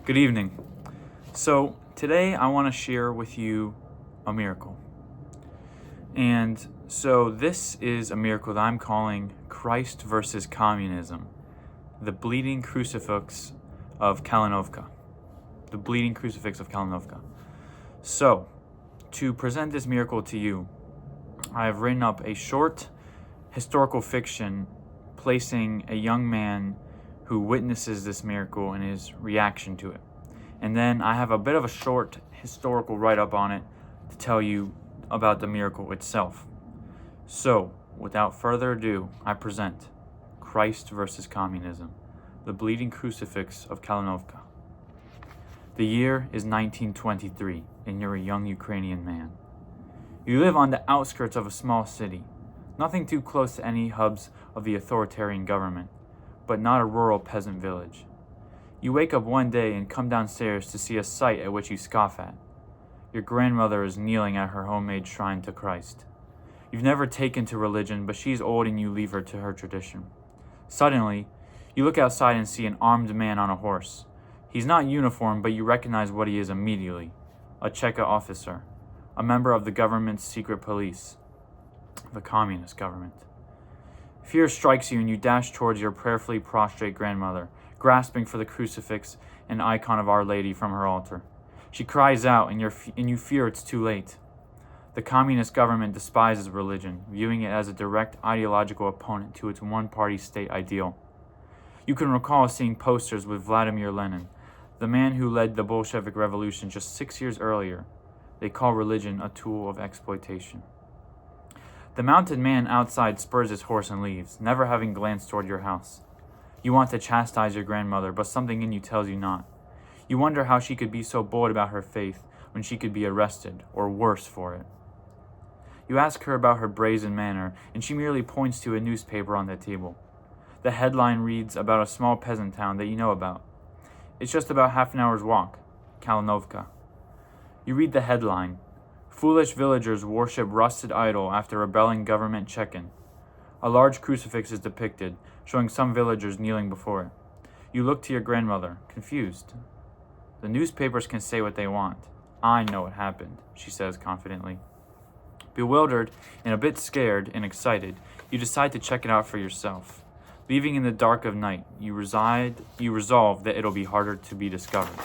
Good evening. So today I want to share with you a miracle. And so this is a miracle that I'm calling Christ versus Communism, the bleeding crucifix of Kalinovka. The bleeding crucifix of Kalinovka. So, to present this miracle to you, I have written up a short historical fiction placing a young man who witnesses this miracle and his reaction to it. And then I have a bit of a short historical write-up on it to tell you about the miracle itself. So, without further ado, I present Christ versus Communism, the bleeding crucifix of Kalinovka. The year is 1923, and you're a young Ukrainian man. You live on the outskirts of a small city, nothing too close to any hubs of the authoritarian government, but not a rural peasant village. You wake up one day and come downstairs to see a sight at which you scoff at. Your grandmother is kneeling at her homemade shrine to Christ. You've never taken to religion, but she's old and you leave her to her tradition. Suddenly, you look outside and see an armed man on a horse. He's not uniformed, but you recognize what he is immediately. A Cheka officer, a member of the government's secret police, the communist government. Fear strikes you and you dash towards your prayerfully prostrate grandmother, grasping for the crucifix and icon of Our Lady from her altar. She cries out and you fear it's too late. The communist government despises religion, viewing it as a direct ideological opponent to its one-party state ideal. You can recall seeing posters with Vladimir Lenin, the man who led the Bolshevik Revolution just 6 years earlier. They call religion a tool of exploitation. The mounted man outside spurs his horse and leaves, never having glanced toward your house. You want to chastise your grandmother, but something in you tells you not. You wonder how she could be so bold about her faith when she could be arrested, or worse, for it. You ask her about her brazen manner, and she merely points to a newspaper on the table. The headline reads about a small peasant town that you know about. It's just about half an hour's walk, Kalinovka. You read the headline. Foolish villagers worship rusted idol after rebelling government check-in. A large crucifix is depicted, showing some villagers kneeling before it. You look to your grandmother, confused. The newspapers can say what they want. I know what happened, she says confidently. Bewildered and a bit scared and excited, you decide to check it out for yourself. Leaving in the dark of night, you resolve that it'll be harder to be discovered.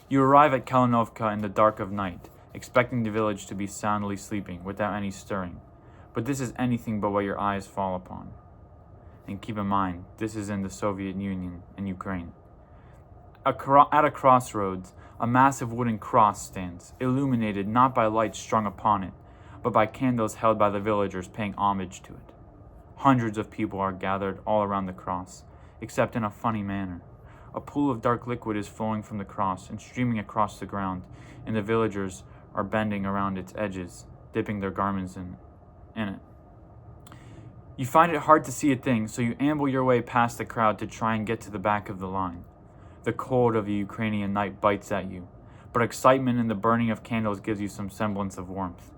You arrive at Kalinovka in the dark of night, expecting the village to be soundly sleeping without any stirring. But this is anything but what your eyes fall upon. And keep in mind, this is in the Soviet Union and Ukraine. At a crossroads, a massive wooden cross stands, illuminated not by lights strung upon it, but by candles held by the villagers paying homage to it. Hundreds of people are gathered all around the cross, except in a funny manner. A pool of dark liquid is flowing from the cross and streaming across the ground, and the villagers are bending around its edges, dipping their garments in it. You find it hard to see a thing, so you amble your way past the crowd to try and get to the back of the line. The cold of the Ukrainian night bites at you, but excitement in the burning of candles gives you some semblance of warmth.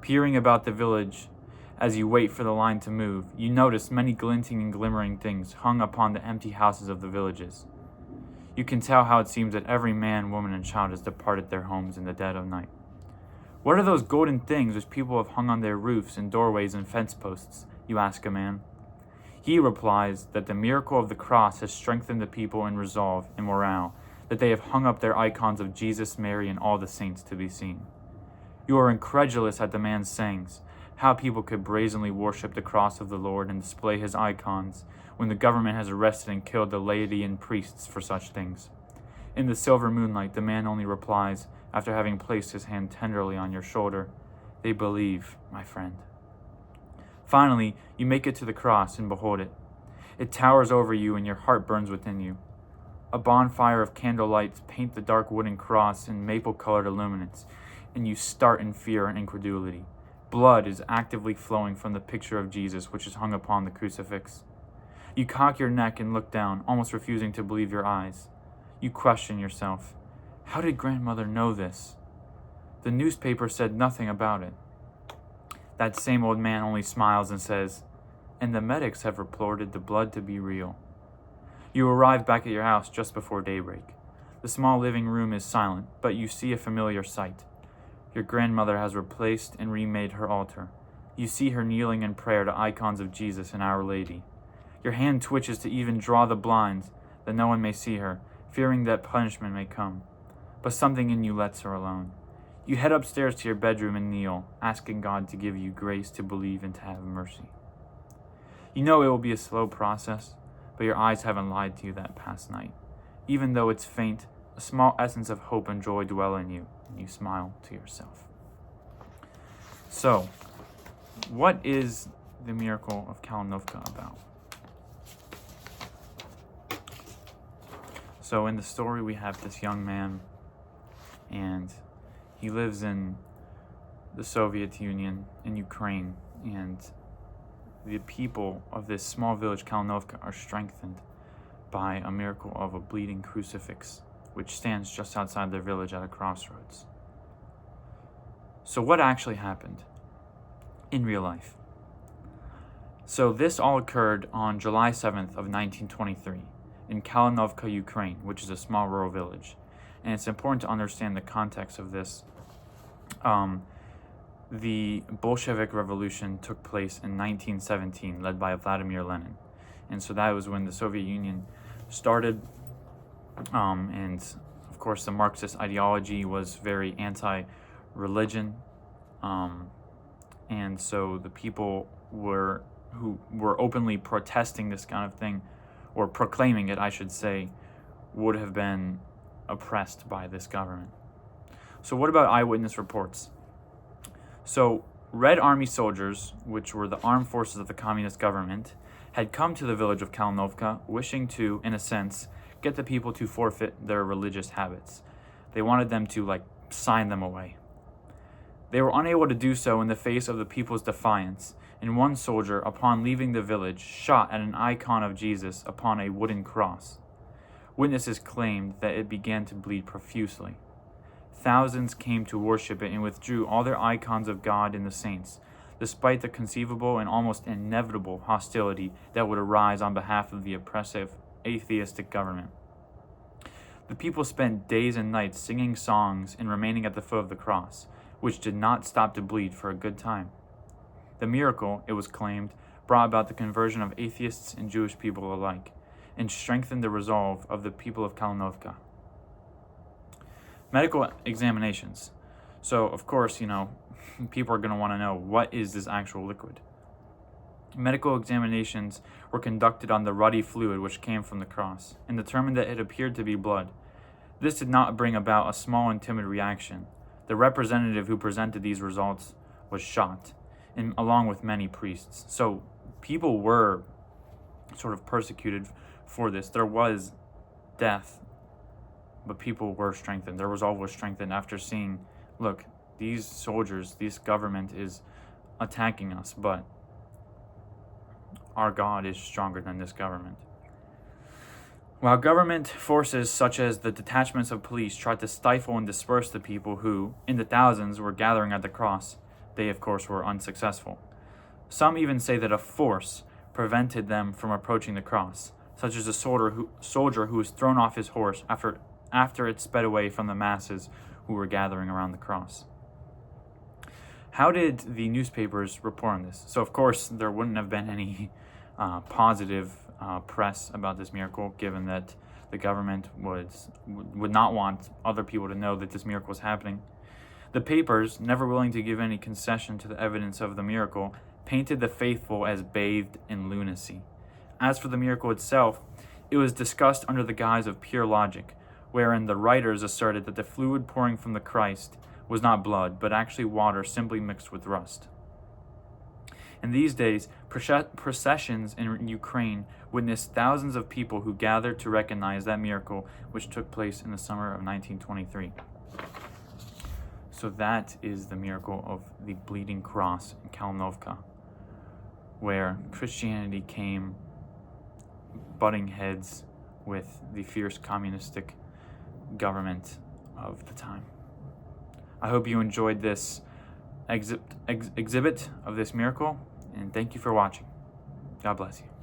Peering about the village as you wait for the line to move, you notice many glinting and glimmering things hung upon the empty houses of the villages. You can tell how it seems that every man, woman, and child has departed their homes in the dead of night. What are those golden things which people have hung on their roofs and doorways and fence posts? You ask a man. He replies that the miracle of the cross has strengthened the people in resolve and morale, that they have hung up their icons of Jesus, Mary, and all the saints to be seen. You are incredulous at the man's sayings, how people could brazenly worship the cross of the Lord and display his icons when the government has arrested and killed the laity and priests for such things. In the silver moonlight, the man only replies, after having placed his hand tenderly on your shoulder, "They believe, my friend." Finally, you make it to the cross and behold it. It towers over you and your heart burns within you. A bonfire of candle lights paint the dark wooden cross in maple-colored illuminance, and you start in fear and incredulity. Blood is actively flowing from the picture of Jesus which is hung upon the crucifix. You cock your neck and look down, almost refusing to believe your eyes. You question yourself. How did grandmother know this? The newspaper said nothing about it. That same old man only smiles and says, "And the medics have reported the blood to be real." You arrive back at your house just before daybreak. The small living room is silent, but you see a familiar sight. Your grandmother has replaced and remade her altar. You see her kneeling in prayer to icons of Jesus and Our Lady. Your hand twitches to even draw the blinds that no one may see her, fearing that punishment may come. But something in you lets her alone. You head upstairs to your bedroom and kneel, asking God to give you grace to believe and to have mercy. You know it will be a slow process, but your eyes haven't lied to you that past night. Even though it's faint, a small essence of hope and joy dwell in you, and you smile to yourself. So, what is the miracle of Kalinovka about? So in the story we have this young man, and he lives in the Soviet Union in Ukraine, and the people of this small village, Kalinovka, are strengthened by a miracle of a bleeding crucifix, which stands just outside their village at a crossroads. So what actually happened in real life? So this all occurred on July 7th of 1923 in Kalinovka, Ukraine, which is a small rural village. And it's important to understand the context of this. The Bolshevik Revolution took place in 1917, led by Vladimir Lenin. And so that was when the Soviet Union started. And of course, the Marxist ideology was very anti-religion. And so the people who were openly protesting this kind of thing, or proclaiming it, I should say, would have been oppressed by this government. So what about eyewitness reports? So Red Army soldiers, which were the armed forces of the communist government, had come to the village of Kalinovka wishing to, in a sense, get the people to forfeit their religious habits. They wanted them to, sign them away. They were unable to do so in the face of the people's defiance, and one soldier, upon leaving the village, shot at an icon of Jesus upon a wooden cross. Witnesses claimed that it began to bleed profusely. Thousands came to worship it and withdrew all their icons of God and the saints, despite the conceivable and almost inevitable hostility that would arise on behalf of the oppressive, atheistic government. The people spent days and nights singing songs and remaining at the foot of the cross, which did not stop to bleed for a good time. The miracle, it was claimed, brought about the conversion of atheists and Jewish people alike, and strengthened the resolve of the people of Kalinovka. Medical examinations. So, of course, people are going to want to know, what is this actual liquid? Medical examinations were conducted on the ruddy fluid which came from the cross, and determined that it appeared to be blood. This did not bring about a small and timid reaction. The representative who presented these results was shot, and along with many priests. So people were sort of persecuted for this. There was death, but people were strengthened. Their resolve was strengthened after seeing, look, these soldiers, this government is attacking us, but our God is stronger than this government. While government forces such as the detachments of police tried to stifle and disperse the people who, in the thousands, were gathering at the cross, they of course were unsuccessful. Some even say that a force prevented them from approaching the cross, such as a soldier who was thrown off his horse after it sped away from the masses who were gathering around the cross. How did the newspapers report on this? So of course there wouldn't have been any positive press about this miracle, given that the government would not want other people to know that this miracle was happening. The papers, never willing to give any concession to the evidence of the miracle, painted the faithful as bathed in lunacy. As for the miracle itself, it was discussed under the guise of pure logic, wherein the writers asserted that the fluid pouring from the Christ was not blood, but actually water simply mixed with rust. In these days, processions in Ukraine witnessed thousands of people who gathered to recognize that miracle which took place in the summer of 1923. So that is the miracle of the bleeding cross in Kalinovka, where Christianity came butting heads with the fierce communistic government of the time. I hope you enjoyed this exhibit of this miracle, and thank you for watching. God bless you.